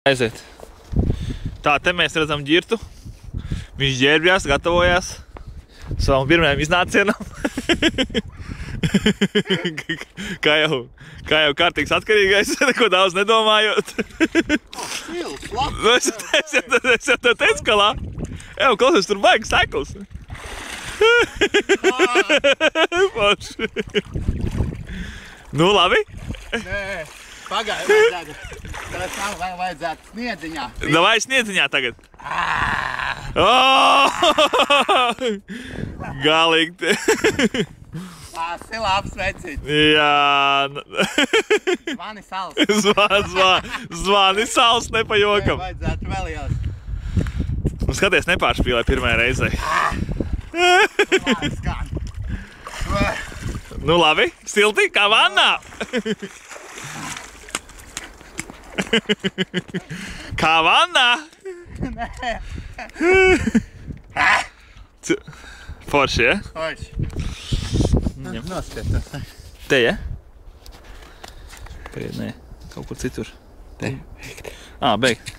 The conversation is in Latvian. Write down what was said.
Aiziet. Tā, te mēs redzam ģirtu. Viņš ģērbjās, gatavojās savam pirmajam iznācienam. kā jau kārtīgs atkarīgais, neko daudz nedomājot. Es jau tev teicu, ka labi. Evo, klausies, tur baigs sekls. Nu, labi? Nē, pagaidi, vajadzētu sniedziņā. Davai sniedziņā tagad. Galīgi. Tas ir labs vecīt. Jā. Zvani sals. Zvani sals, ne pa jokam. Vajadzētu vēl jās. Un skaties, nepāršpīlē pirmajā reizē. Nu labi, silti, kā vannā. Kā vannā. Forši, ja? Forši. Noskatās. Te, ja? Tagad nē, kaut kur citur. Te. Beigt.